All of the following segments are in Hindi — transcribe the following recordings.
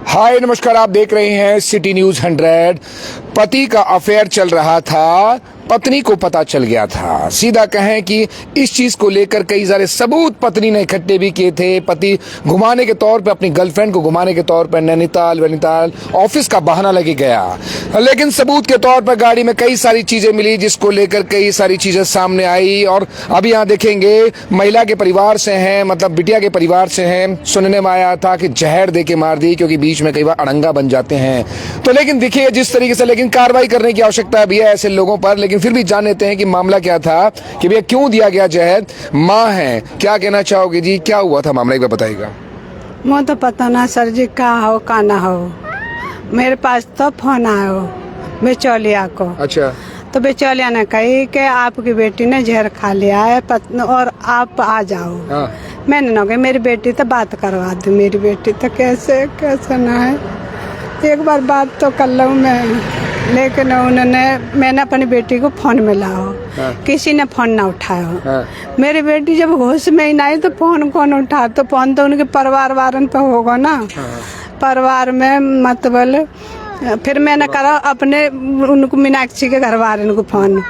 हाय नमस्कार, आप देख रहे हैं सिटी न्यूज 100। पति का अफेयर चल रहा था, पत्नी को पता चल गया था। सीधा कहें कि इस चीज को लेकर कई सारे सबूत पत्नी ने इकट्ठे भी किए थे। पति घुमाने के तौर पे, अपनी गर्लफ्रेंड को घुमाने के तौर पर नैनीताल ऑफिस का बहाना लेके गया, लेकिन सबूत के तौर पर गाड़ी में कई सारी चीजें मिली, जिसको लेकर कई सारी चीजें सामने आई। और अभी यहाँ देखेंगे महिला के परिवार से हैं, मतलब बिटिया के परिवार से हैं। सुनने में आया था कि जहर दे के मार दी, क्योंकि बीच में कई बार अड़ंगा बन जाते हैं। तो लेकिन देखिए जिस तरीके से, लेकिन कार्रवाई करने की आवश्यकता भी है ऐसे लोगों पर। लेकिन फिर भी जान लेते हैं कि मामला क्या था, कि भैया क्यों दिया गया जहर। माँ है, क्या कहना चाहोगे जी, क्या हुआ था मामला, एक बार बताइएगा। मुझे तो पता ना सर जी, का हो का ना हो। मेरे पास तो फोन आया बेचौलिया को। अच्छा। तो बेचौलिया ने कही कि आपकी बेटी ने जहर खा लिया है और आप आ जाओ। हाँ। मैंने ना कही मेरी बेटी तो बात करवा दी। मेरी बेटी तो कैसे ना है, एक बार बात तो कर लूँ मैं। लेकिन मैंने अपनी बेटी को फोन मिलाओ। हाँ। किसी ने फोन ना उठाया। हाँ। मेरी बेटी जब होश में ही नहीं तो फोन कौन उठा, तो फोन तो उनके परिवार वारन पे होगा ना। हाँ। परिवार में मतलब फिर मैंने करा अपने उनको मीनाक्षी के घर वाले को फोन,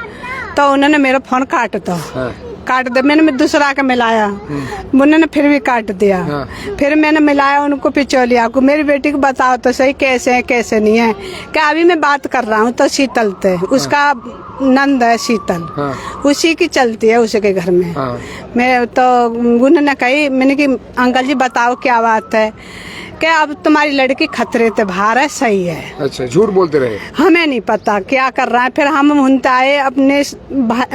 तो उन्होंने मेरा फोन काट दो। हाँ। काट दे, मैंने दूसरा का मिलाया, उन्होंने फिर भी काट दिया। हाँ। फिर मैंने मिलाया उनको पिचौलिया को। मेरी बेटी को बताओ तो सही कैसे है कैसे नहीं है। क्या अभी मैं बात कर रहा हूँ तो शीतल थे, उसका नंद है शीतल। हाँ। उसी की चलती है उसी के घर में। हाँ। मैं तो उन्होंने कही, मैंने कि अंकल जी बताओ क्या बात है। क्या अब तुम्हारी लड़की खतरे से बाहर है, सही है। अच्छा, झूठ बोलते रहे। हमें नहीं पता क्या कर रहा है। फिर हम उनते आए, अपने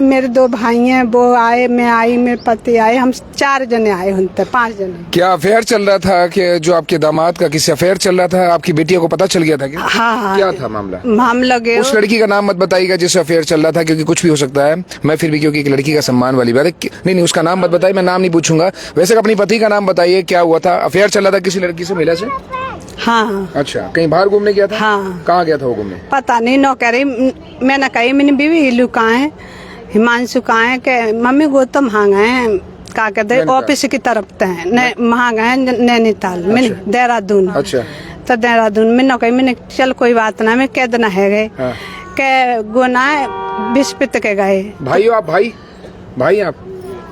मेरे 2 भाई हैं, वो आए, मैं आई, मेरे पति आए, हम 4 जने आए, उनते 5 जने। क्या अफेयर चल रहा था कि जो आपके दामाद का किसी अफेयर चल रहा था, आपकी बेटियों को पता चल गया था क्या? हाँ। क्या था मामला? मामला उस लड़की का नाम मत बताइएगा जिससे अफेयर चल रहा था, क्योंकि कुछ भी हो सकता है। मैं फिर भी, क्योंकि एक लड़की का सम्मान वाली बात है। नहीं, उसका नाम मत बताइए, मैं नाम नहीं पूछूंगा। वैसे अपनी पति का नाम बताइए, क्या हुआ था? अफेयर चल रहा था किसी लड़की से, महिला से? हाँ। अच्छा, कहीं बाहर घूमने गया था? हाँ। कहाँ गया था वो घूमने? पता नहीं, नो कह रही। मैंने कही मेरी बीवी हिलू कहाँ है, हिमांशु कहाँ है, के मम्मी गौतम हाँ गए, क्या कहते ऑफिस की तरफ है, वहाँ गए नैनीताल में, देहरादून। अच्छा। तो देहरादून में नो कही, मैंने चल कोई बात ना, मैं कह देना है गए के गुना बिस्पित के गए। भाई आप भाई आप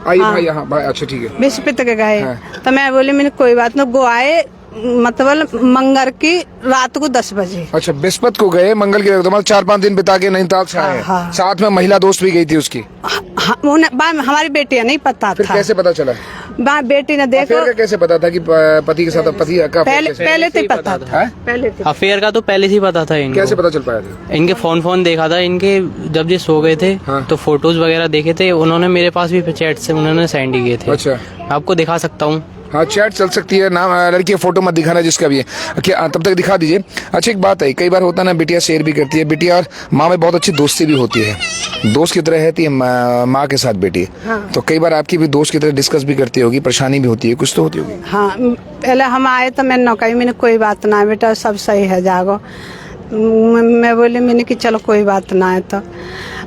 आई? हाँ। भाई यहाँ, अच्छा ठीक है। बिस्पित के गए। तो मैं बोली मैंने कोई बात ना, गो आए मतलब मंगल की रात को 10 बजे। अच्छा, बृहस्पति को गए, मंगल की रात, मतलब 4-5 दिन बिता के नैनीताल से आए। हाँ। साथ में महिला दोस्त भी गई थी उसकी? हाँ, हमारी बेटी नहीं पता था। फिर कैसे पता चला? बेटी ने देखो। कैसे पता था कि पति के साथ पति का? पहले से ही पता था। पहले अफेयर का तो पहले से ही पता था इनको। कैसे पता चल पाया था? इनके फोन देखा था इनके, जब ये सो गए थे। हाँ। तो फोटोज वगैरह देखे थे उन्होंने, मेरे पास भी चैट से उन्होंने सेंड किए थे। अच्छा, आपको दिखा सकता हूँ। हाँ, चैट चल सकती है। नाम लड़की का फोटो मत दिखाना जिसका भी है, क्या तब तक दिखा दीजिए। अच्छा, एक बात है, कई बार होता है ना, बिटिया शेयर भी करती है। बिटिया और माँ में बहुत अच्छी दोस्ती भी होती है, दोस्त की तरह रहती है माँ के साथ बेटी। हाँ। तो कई बार आपकी भी दोस्त की तरह डिस्कस भी करती होगी, परेशानी भी होती है, कुछ तो होती होगी। हाँ, पहले हम आए तो मैंने न कही, मैंने कोई बात ना है बेटा, सब सही है, जागो। मैं बोली मैंने कि चलो कोई बात ना है। तो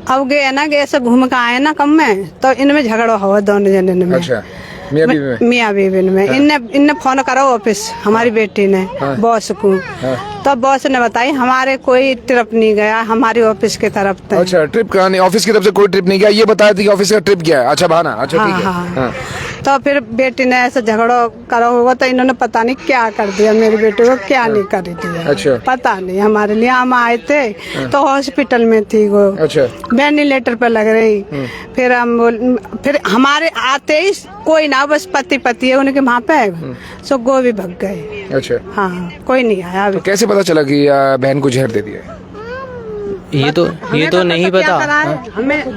अब गए ना, गए ऐसे घूम के आए ना कम में, तो इनमें झगड़ा हुआ दोनों जने में। अच्छा, मियाँ बीवी में। इनने फोन करा ऑफिस, हमारी बेटी ने। हाँ। बॉस को। हाँ। तो बॉस ने बताई हमारे कोई ट्रिप नहीं गया, हमारी ऑफिस की तरफ से। अच्छा, ट्रिप का नहीं, ऑफिस की तरफ से कोई ट्रिप नहीं गया, ये बताया थी कि ऑफिस का ट्रिप गया है। अच्छा, बहाना। अच्छा, ठीक है। हाँ। तो फिर बेटी ने ऐसा झगड़ा करा हुआ, तो इन्होंने पता नहीं क्या कर दिया, मेरी बेटी को क्या नहीं कर दिया। अच्छा। पता नहीं, हमारे लिए हम आए थे तो हॉस्पिटल में थी वो। अच्छा। वेंटिलेटर पे लग रही। फिर हमारे आते ही कोई ना, बस पति है उनके वहाँ पे, सो गो भी भग गए। अच्छा। हाँ, कोई नहीं आया अभी। तो कैसे पता चला कि बहन को जहर दे दिया? ये तो नहीं पता।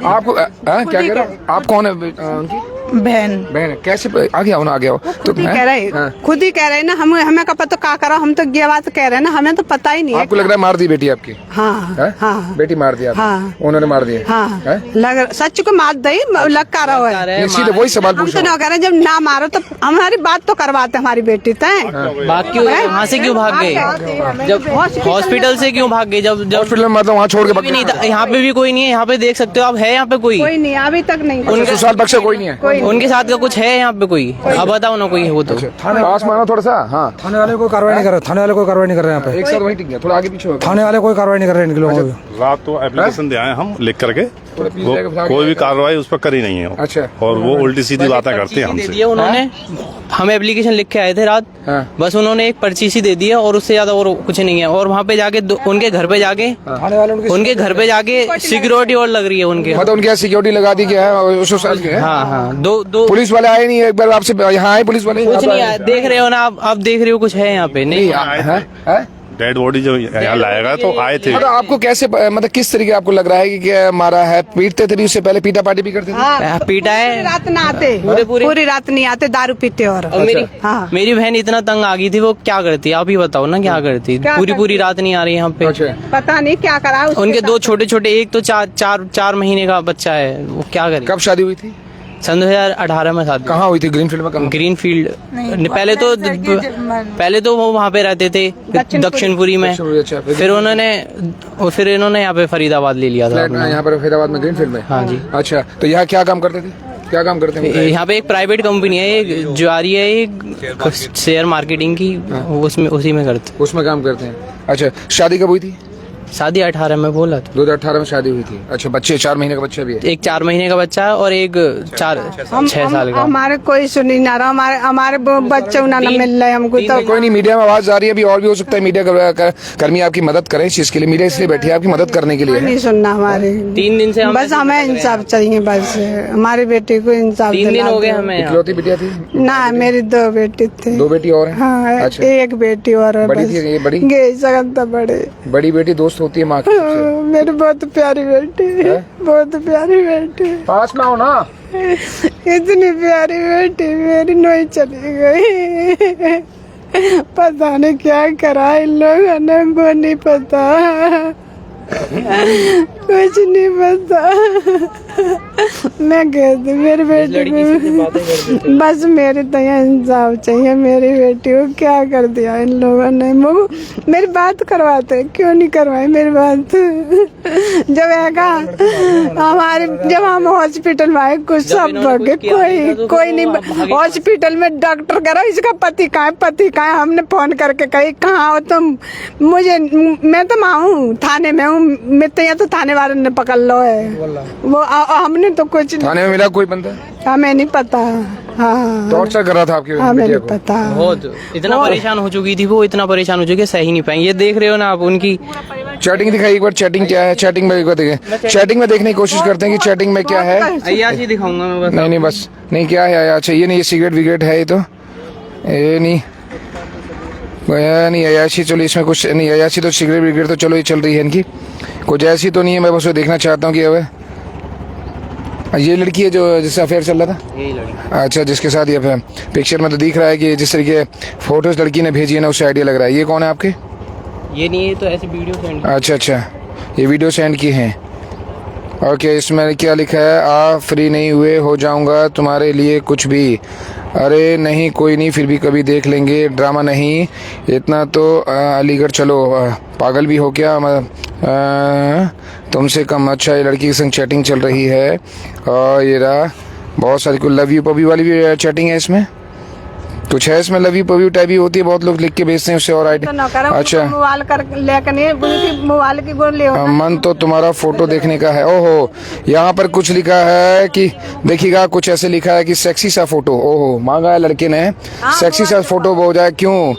आप क्या कह रहे हो? आप कौन है उनकी? बहन। कैसे आगे आओ ना, आगे आओ। तो खुद ही कह रहे ना, हमें का पता क्या करा, हम तो ये बात कह रहे हैं ना, हमें तो पता ही नहीं है। आपको लग रहा है मार दी बेटी आपकी? हाँ। हाँ, बेटी मार दिया। हाँ, उन्होंने मार दिया। हाँ, लग सच को मार दी, लग कर रहा है। सीधे वही सवाल पूछ रहे हैं, जब ना मारो तो हमारी बात तो करवाते हमारी बेटी तय। बात क्यों, वहाँ से क्यों भाग गए? जब हॉस्पिटल से क्यों भाग गए? जब हॉस्पिटल में मतलब वहाँ छोड़ के नहीं था, यहाँ पे भी कोई नहीं है, यहाँ पे देख सकते हो आप, है यहाँ पे कोई नहीं, अभी तक नहीं। सुसाल बख्शा कोई नहीं है? उनके साथ का कुछ है यहाँ पे कोई? अब बताओ ना कोई हो तो। पास मानो थोड़ा सा। हाँ, थाने वाले कोई कार्रवाई नहीं कर रहे, थाने वाले कोई कार्रवाई नहीं कर रहे यहाँ पे। एक साथ वहीं टिक गया, थोड़ा आगे पीछे हो गया। थाने वाले कोई कार्रवाई नहीं कर रहे इनके लोगों को। रात तो एप्लीकेशन दे आए हम लिख करके, थोड़ा पीछे जाके भाग कोई भी गया। कार्रवाई उस पर करी नहीं है। अच्छा। और वो उल्टी सीधी बातें करते हैं दे हमसे। दिया उन्होंने, हम एप्लीकेशन लिख के आए थे रात, हाँ। बस उन्होंने एक पर्ची सी दे दी है और उससे ज्यादा और कुछ नहीं है। और वहाँ पे जाके उनके घर पे जाके थाने वाले सिक्योरिटी और लग रही है उनके। मतलब उनके यहाँ सिक्योरिटी लगा दी क्या है? उस साल के हैं? हाँ हाँ, दो पुलिस वाले आए नहीं? एक बार आपसे यहाँ आए पुलिस वाले? कुछ नहीं आया, देख रहे हो ना आप देख रहे हो कुछ है यहाँ पे? नहीं है? डेड बॉडी जो यहाँ लाएगा तो आए थे। मतलब आपको कैसे, मतलब किस तरीके आपको लग रहा है कि क्या मारा है? पीटते थे उससे पहले, पीटा पार्टी भी करते थे? पीटा है, रात ना आते, पूरी रात नहीं आते, दारू पीते। और मेरी बहन इतना तंग आ गई थी, वो क्या करती आप ही बताओ ना, क्या करती? पूरी रात नहीं आ रही यहाँ पे। पता नहीं क्या करा उनके दो छोटे छोटे, एक तो चार महीने का बच्चा है, वो क्या करे? कब शादी हुई थी? सन 2018 में शादी। कहाँ हुई थी? ग्रीनफील्ड में? कहाँ? ग्रीनफील्ड पहले तो वो वहाँ पे रहते थे दक्षिणपुरी में, अच्छा, फिर इन्होंने यहाँ पे फरीदाबाद ले लिया था फ्लैट में, यहाँ पर फरीदाबाद में, ग्रीनफील्ड में। हाँ जी। अच्छा, तो यहाँ क्या काम करते थे? क्या काम करते हैं? यहाँ पे एक प्राइवेट कंपनी है, एक ज्वारी है, एक शेयर मार्केटिंग की, उसी में करते। उसमें काम करते हैं। अच्छा, शादी कब हुई थी? शादी 18 में बोला था। 2018 में शादी हुई थी। अच्छा, बच्चे 4 महीने का बच्चा भी है? एक 4 महीने का बच्चा है और एक 6 साल का। हमारे कोई सुनी ना रहा, हमारे बच्चे ना मिल रहे हमको। तो कोई नहीं, मीडिया में आवाज आ रही है, अभी और भी हो सकता है मीडिया कर्मी आपकी मदद करें इस चीज के लिए। मीडिया इसलिए बैठी है आपकी मदद करने के लिए। नहीं सुनना हमारे। 3 दिन से बस हमें इंसाफ चाहिए, बस हमारी बेटी को इंसाफ। 3 दिन हो गए हमें। इकलौती बिटिया थी? ना, मेरी 2 बेटी थी। 2 बेटी और हैं? हाँ, अच्छा। एक बेटी और है बड़ी बस। थी ये बड़ी? गई सगन तो बड़ी बेटी दोस्त होती है माँ की सबसे। मेरी बहुत प्यारी बेटी है, बहुत प्यारी बेटी। पास में आओ ना। इतनी प्यारी बेटी मेरी नहीं चली गई। पता नहीं क्या करा इन लोगों ने, को नहीं पता, कुछ नहीं पता। मैं कहती मेरी बेटी को बस मेरे तो इंसाफ चाहिए। मेरी बेटी को क्या कर दिया इन लोगों ने? मेरी बात करवाते, क्यों नहीं करवाई मेरी बात? जब जब हम हॉस्पिटल में आए, कुछ सब बगे, कोई नहीं। हॉस्पिटल में डॉक्टर कह रहा इसका पति कहाँ है, पति कहाँ है? हमने फोन करके कही कहाँ हो तुम? मैं तो माँ हूँ, थाने में हूँ, मैं तो यहाँ तो थाने वाले ने पकड़ लो है। वो हमने तो कुछ थाने में मिला कोई बंदा? हमें नहीं पता। हाँ, टॉर्चर कर रहा था आपकी हमें बेटिया नहीं को? पता। बहुत इतना परेशान हो चुकी थी वो, इतना परेशान हो चुकी है, सही नहीं पाई। ये देख रहे हो ना आप उनकी चैटिंग दिखाई एक बार। चैटिंग क्या है? चैटिंग में एक बार देखें। चैटिंग में देखने की कोशिश करते हैं कि चैटिंग में क्या है। अय्याशी दिखाऊंगा मैं बस। नहीं बस नहीं, क्या है? अच्छा, ये नहीं, ये सिगरेट विगरेट है, ये तो ये नहीं अयाशी। चलो इसमें कुछ नहीं, अयाशी तो सिगरेट विगरेट तो चलो ये चल रही है इनकी, कुछ ऐसी तो नहीं है। मैं बस वो देखना चाहता हूँ कि अब ये लड़की है जो जिससे अफेयर चल रहा था? यही लड़की। अच्छा, जिसके साथ ये पिक्चर में तो दिख रहा है कि जिस तरीके फोटोज लड़की ने भेजी है ना, उससे आइडिया लग रहा है। ये कौन है आपके? ये नहीं है तो ऐसे वीडियो सेंड। अच्छा, ये वीडियो सेंड की है। ओके, इसमें क्या लिखा है? आप फ्री नहीं हुए, हो जाऊंगा तुम्हारे लिए कुछ भी। अरे नहीं, कोई नहीं, फिर भी कभी देख लेंगे, ड्रामा नहीं इतना तो। अलीगढ़ चलो, पागल भी हो क्या? तुमसे कम। अच्छा, ये लड़की के संग चैटिंग चल रही है और ये रहा बहुत सारी, कोई लव यू पवी वाली भी चैटिंग है इसमें, कुछ है इसमें लव यू पवी टाइप भी होती है, बहुत लोग लिख के भेजते हैं उससे और आईडी। अच्छा, मोबाइल कर लेकर नहीं, मोबाइल की गोल ले मन तो तुम्हारा फोटो देखने का है। ओहो, यहाँ पर कुछ लिखा है कि देखिएगा, कुछ ऐसे लिखा है कि सेक्सी सा फोटो। ओहो, मांगा है लड़के ने सेक्सी सा फोटो। हो जाए क्यों?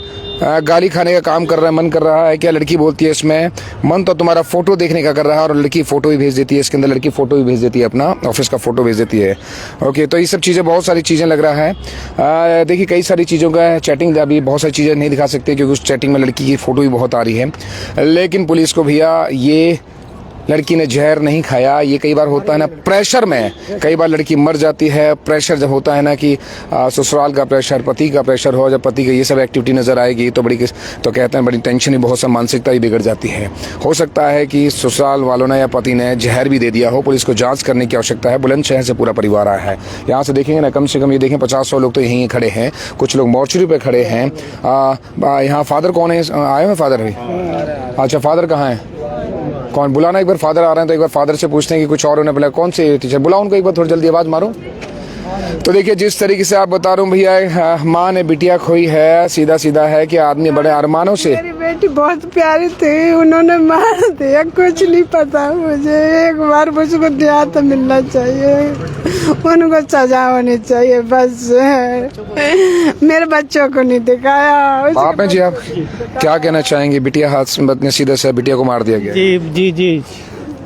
गाली खाने का काम कर रहा है, मन कर रहा है क्या? लड़की बोलती है इसमें मन तो तुम्हारा फोटो देखने का कर रहा है, और लड़की फोटो भी भेज देती है। इसके अंदर लड़की फोटो भी भेज देती है, अपना ऑफिस का फोटो भेज देती है। ओके, तो ये सब चीज़ें, बहुत सारी चीज़ें लग रहा है। देखिए, कई सारी चीज़ों का चैटिंग, अभी बहुत सारी चीज़ें नहीं दिखा सकते क्योंकि उस चैटिंग में लड़की की फोटो भी बहुत आ रही है। लेकिन पुलिस को भैया, ये लड़की ने जहर नहीं खाया। ये कई बार होता है ना, प्रेशर में कई बार लड़की मर जाती है। प्रेशर जब होता है ना कि ससुराल का प्रेशर, पति का प्रेशर हो, जब पति की ये सब एक्टिविटी नजर आएगी तो तो कहते हैं बड़ी टेंशन ही, बहुत सा मानसिकता ही बिगड़ जाती है। हो सकता है कि ससुराल वालों ने या पति ने जहर भी दे दिया हो। पुलिस को जांच करने की आवश्यकता है। बुलंदशहर से पूरा परिवार आया है। यहाँ से देखेंगे ना, कम से कम ये देखें 50-100 लोग तो यहीं खड़े हैं, कुछ लोग मोर्चरी पे खड़े हैं। यहाँ फादर कौन है? आए हैं फादर भी? अच्छा, फादर कहाँ है? कौन? बुलाना एक बार, फादर आ रहे हैं तो एक बार फादर से पूछते हैं कि कुछ और उन्हें बुलाया। कौन से टीचर? बुलाओ उनको एक बार, थोड़ी जल्दी आवाज मारो। तो देखिए जिस तरीके से आप बता रहा हूँ भैया, माँ ने बिटिया खोई है, सीधा सीधा है कि आदमी बड़े अरमानों से। मेरी बेटी बहुत प्यारी थी, उन्होंने मार दिया, कुछ नहीं पता मुझे। एक बार मुझको न्याय तो मिलना चाहिए, उनको सजा होनी चाहिए बस। मेरे बच्चों को नहीं दिखाया। बाप हैं जी, आप क्या कहना चाहेंगे? बिटिया हाथ से बदनसीबी से बिटिया को मार दिया गया, जी जी जी।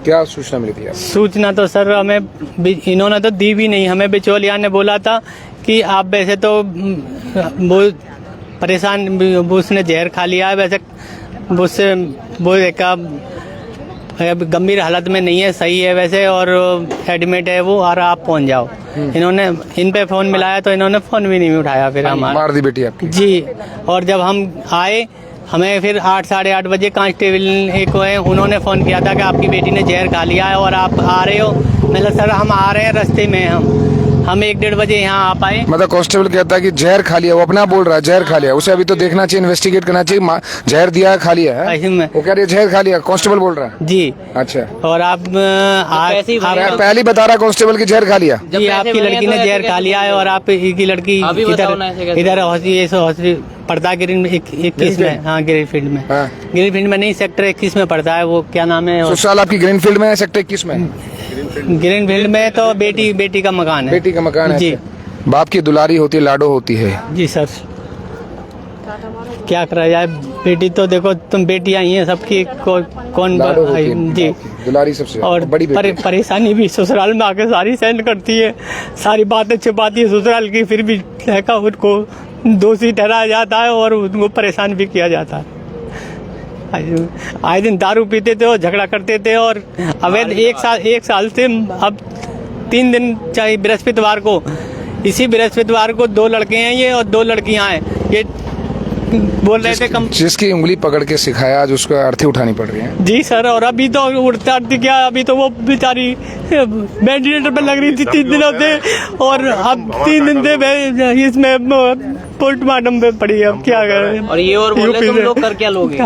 क्या सूचना मिली थी? सूचना तो सर हमें इन्होंने तो दी भी नहीं, हमें बिचौलिया ने बोला था कि आप वैसे तो वो परेशान, उसने जहर खा लिया है, वैसे उससे वो एक गंभीर हालत में नहीं है, सही है वैसे, और एडमिट है वो, और आप पहुंच जाओ। इन्होंने इन पे फोन मिलाया तो इन्होंने फोन भी नहीं उठाया, फिर हमारा मार दी बेटी आपकी जी। और जब हम आए, हमें फिर 8 साढ़े 8 बजे कांस्टेबल एक है, उन्होंने फ़ोन किया था कि आपकी बेटी ने जहर खा लिया है और आप आ रहे हो। मतलब सर हम आ रहे हैं, रास्ते में हम 1-1:30 बजे यहाँ आ पाए। मतलब कांस्टेबल कहता है कि जहर खा लिया, वो अपना बोल रहा है जहर खा लिया, उसे अभी तो देखना चाहिए, इन्वेस्टिगेट करना चाहिए, जहर दिया है खा लिया है, ऐसे में वो कह रही है जहर खा लिया, कांस्टेबल बोल रहा है। जी। अच्छा, और आप पहली बता रहा कांस्टेबल की जहर खा लिया जी, आपकी लड़की ने जहर खा लिया है और आप की लड़की इधर पड़ता है ग्रीन 21 में। हाँ ग्रीनफील्ड में, हाँ। ग्रीनफील्ड में नहीं, सेक्टर 21 में पड़ता है, वो क्या नाम है? ससुराल आपकी ग्रीनफील्ड में है, सेक्टर 21 में? ग्रीनफील्ड में तो बेटी का मकान है। बेटी का मकान है जी। अच्छा। बाप की दुलारी होती है, लाडो होती है जी सर, क्या करा जाए, बेटी तो देखो तुम बेटियां ही हैं सबकी, कौन लाडो होती है, जी दुलारी सबसे और बड़ी बेटी। परेशानी भी ससुराल में आके सारी सहन करती है, सारी बातें छिपाती है ससुराल की, फिर भी देखा उनको दोषी ठहराया जाता है और उनको परेशान भी किया जाता है। आए दिन दारू पीते थे और झगड़ा करते थे, और अवैध एक साल से अब 3 दिन, चाहे बृहस्पतिवार को, इसी बृहस्पतिवार को 2 लड़के हैं ये और 2 लड़कियां हैं ये, बोल रहे थे कम। जिसकी उंगली पकड़ के सिखाया, आज उसको अर्थी उठानी पड़ रही है। जी सर, और अभी तो उड़ती क्या, अभी तो वो बेचारी वेंटिलेटर पे लग रही थी 3 दिनों से, और अब 3 दिन से इसमें पोस्टमार्टम पे पड़ी है। अब क्या करें? और ये और बोले तुम लोग कर क्या लोगे?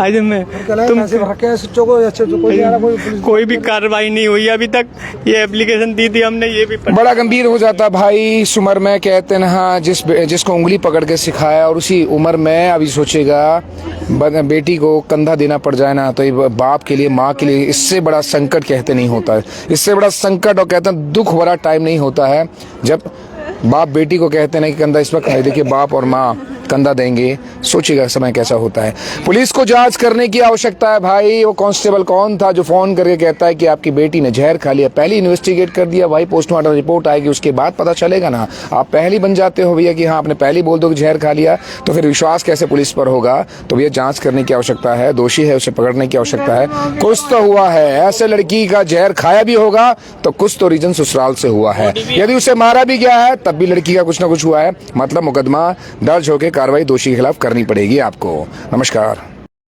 कोई भी कार्रवाई नहीं हुई अभी तक। ये एप्लीकेशन दी थी हमने, ये भी बड़ा गंभीर हो जाता भाई इस उम्र में। कहते हैं हाँ, जिसको उंगली पकड़ के सिखाया, और उसी उम्र में अभी सोचेगा बेटी को कंधा देना पड़ जाए ना, तो ये बाप के लिए, माँ के लिए इससे बड़ा संकट कहते नहीं होता है। इससे बड़ा संकट और कहते हैं दुख भरा टाइम नहीं होता है जब बाप बेटी को कहते हैं कि कंधा इस वक्त है। देखिए बाप और माँ कंधा देंगे, सोचिएगा समय कैसा होता है। पुलिस को जांच करने की आवश्यकता है भाई। वो कांस्टेबल कौन था जो फोन करके कहता है कि आपकी बेटी ने जहर खा लिया? पहले इन्वेस्टिगेट कर दिया भाई, पोस्टमार्टम रिपोर्ट आएगी, उसके बाद पता चलेगा ना। आप पहले बन जाते हो भैया कि हाँ आपने पहले बोल दो कि जहर खा लिया, तो फिर विश्वास कैसे पुलिस पर होगा? तो भैया जांच करने की आवश्यकता है, दोषी है उसे पकड़ने की आवश्यकता है। कुछ तो हुआ है, ऐसे लड़की का जहर खाया भी होगा तो कुछ तो रीजन ससुराल से हुआ है। यदि उसे मारा भी गया है तब भी लड़की का कुछ ना कुछ हुआ है, मतलब मुकदमा दर्ज होकर कार्रवाई दोषी के खिलाफ करनी पड़ेगी आपको। नमस्कार।